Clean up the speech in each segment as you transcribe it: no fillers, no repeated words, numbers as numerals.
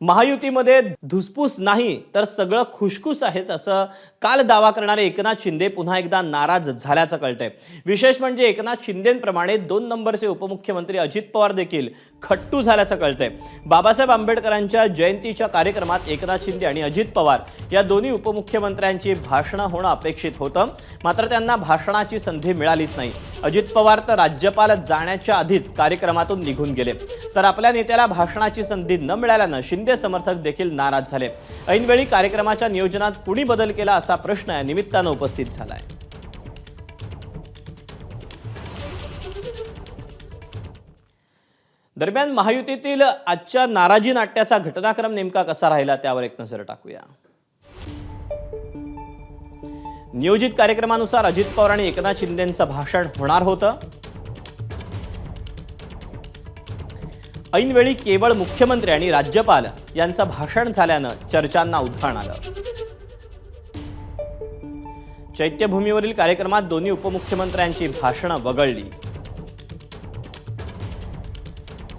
महायुतीमध्ये धुसपूस नाही तर सगळं खुशखुश आहेत असं काल दावा करणारे एकनाथ शिंदे पुन्हा एकदा नाराज झाल्याचं कळतंय। विशेष म्हणजे एकनाथ शिंदेंप्रमाणे 2 नंबरचे उपमुख्यमंत्री अजित पवार देखील खट्टू झाल्याचं कळतंय। बाबासाहेब आंबेडकरांच्या जयंतीच्या कार्यक्रमात एकनाथ शिंदे आणि अजित पवार या दोन्ही उपमुख्यमंत्र्यांची भाषणं होणं अपेक्षित होतं, मात्र त्यांना भाषणाची संधी मिळालीच नाही। अजित पवार तर राज्यपाल जाण्याच्या आधीच कार्यक्रमातून निघून गेले, तर आपल्या नेत्याला भाषणाची संधी न मिळाल्यानं शिंदे समर्थक देखील नाराज झाले। ऐनवेळी कार्यक्रमाच्या नियोजनात कुणी बदल केला असा प्रश्न या निमित्तानं उपस्थित झालाय। दरम्यान महायुतीतील आजच्या नाराजी नाट्याचा घटनाक्रम नेमका कसा राहिला त्यावर एक नजर टाकूया। नियोजित कार्यक्रमानुसार अजित पवार आणि एकनाथ शिंदेंचं भाषण होणार होतं। ऐनवेळी केवळ मुख्यमंत्री आणि राज्यपाल यांचं भाषण झाल्यानं चर्चांना उधाण आलं। चैत्यभूमीवरील कार्यक्रमात दोन्ही उपमुख्यमंत्र्यांची भाषणं वगळली।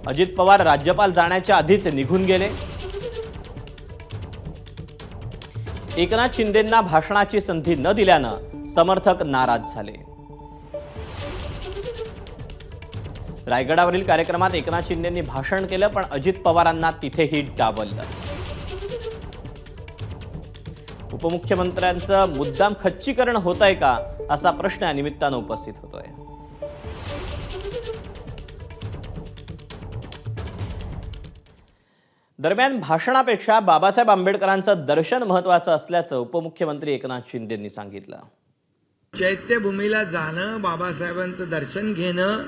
अजित पवार राज्यपाल जाण्याच्या आधीच निघून गेले। एकनाथ शिंदेंना भाषणाची संधी न दिल्यानं समर्थक नाराज झाले। रायगडावरील कार्यक्रमात एकनाथ शिंदेंनी भाषण केलं, पण अजित पवारांना तिथेही डावललं। उपमुख्यमंत्र्यांचं मुद्दाम खच्चीकरण होतंय का असा प्रश्न या निमित्तानं उपस्थित होतोय। दरम्यान भाषणापेक्षा बाबासाहेब आंबेडकरांचं दर्शन महत्त्वाचं असल्याचं उपमुख्यमंत्री एकनाथ शिंदेंनी सांगितलं। चैत्यभूमीला जाणं, बाबासाहेबांचं दर्शन घेणं,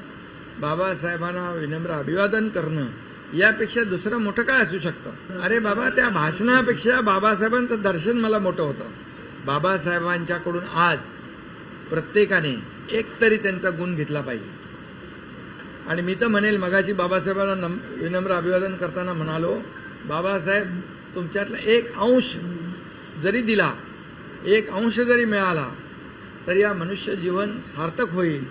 बाबासाहेबांना विनम्र अभिवादन करणं यापेक्षा दुसरं मोठं काय असू शकतं? अरे बाबा, त्या भाषणापेक्षा बाबासाहेबांचं दर्शन मला मोठं होतं। बाबासाहेबांच्याकडून आज प्रत्येकाने एक तरी त्यांचा गुण घेतला पाहिजे। आणि मी तर म्हणेल, मगाशी बाबासाहेबांना विनम्र अभिवादन करताना म्हणालो, बाबासाहेब तुमच्यातला एक अंश जरी दिला, एक अंश जरी मिळाला तर या मनुष्य जीवन सार्थक होईल।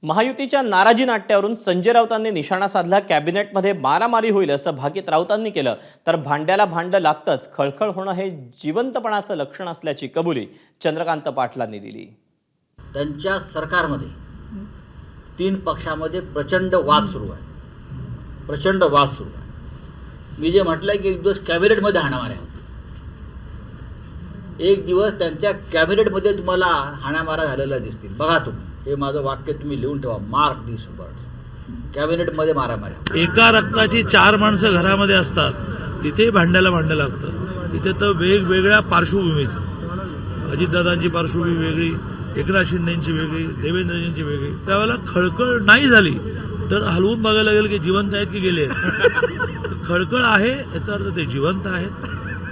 महायुतीच्या नाराजी नाट्यावरून संजय राऊतांनी निशाणा साधला। कॅबिनेटमध्ये मारामारी होईल असं भाकीत राऊतांनी केलं, तर भांड्याला भांडं लागतंच खळखळ होणं हे जिवंतपणाचं लक्षण असल्याची कबुली चंद्रकांत पाटलांनी दिली। त्यांच्या सरकारमध्ये 3 पक्षामध्ये प्रचंड वाद सुरू आहे। मी जे म्हटलंय की एक दिवस कॅबिनेटमध्ये हाणामाऱ्या होत्या, एक दिवस त्यांच्या कॅबिनेटमध्ये तुम्हाला हाणामारा झालेल्या दिसतील। बघा तुम्ही, हे माझं वाक्य तुम्ही लिहून ठेवा, मार्क दिस वर्ड्स, कॅबिनेटमध्ये मारामाऱ्या। एका रक्ताची 4 माणसं घरामध्ये असतात, तिथे भांड्याला भांडं लागतं। इथे तर वेगवेगळ्या पार्श्वभूमीचं, अजितदादांची पार्श्वभूमी वेगळी, एकनाथ शिंदेंची वेगळी, देवेंद्रजींची वेगळी। त्यावेळेला खळखळ नाही झाली तर हलवून बघायला लागेल की जिवंत आहेत की गेले आहेत। खळखळ आहे याचा अर्थ ते जिवंत आहेत,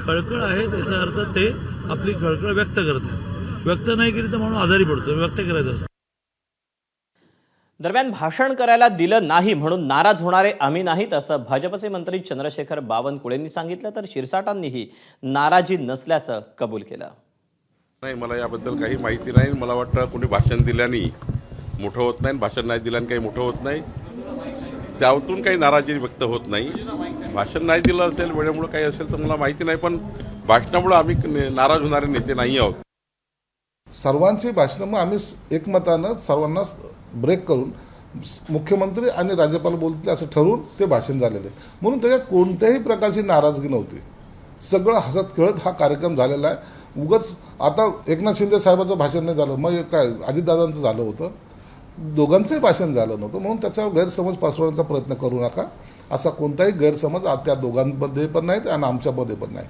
खळखळ आहेत याचा अर्थ ते आपली खळखळ व्यक्त करत आहेत। व्यक्त नाही केली तर म्हणून आजारी पडतो, व्यक्त करायचं असतं। दरम्यान भाषण करायला दिलं नाही म्हणून नाराज होणारे आम्ही नाहीत असं भाजपचे मंत्री चंद्रशेखर बावनकुळेंनी सांगितलं, तर शिरसाटांनीही नाराजी नसल्याचं कबूल केलं। नाही, मला याबद्दल काही माहिती नाही। मला वाटतं कोणी भाषण दिल्याने मोठं होत नाही, भाषण नाही दिल्याने काही मोठं होत नाही, त्यातून काही नाराजी व्यक्त होत नाही। भाषण नाही दिलं असेल, वेळेमुळे काही असेल तर मला माहिती नाही, पण भाषणामुळे आम्ही नाराज होणारे नेते नाही आहोत। सर्वांची भाषणं मग आम्ही एकमतानं सर्वांना ब्रेक करून मुख्यमंत्री आणि राज्यपाल बोलतील असं ठरवून ते भाषण झालेलं आहे, म्हणून त्याच्यात कोणत्याही प्रकारची नाराजगी नव्हती। सगळं हसत खेळत हा कार्यक्रम झालेला आहे। उगाच आता एकनाथ शिंदे साहेबांचं भाषण नाही झालं, मग काय अजितदादांचं झालं होतं, दोघांचंही भाषण झालं नव्हतं, म्हणून त्याच्यावर गैरसमज पसरवण्याचा प्रयत्न करू नका। असा कोणताही गैरसमज त्या दोघांमध्ये पण नाही आणि आमच्यामध्ये पण नाही।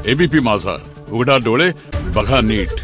एबीपी माझा, उघडा डोळे बघा नीट।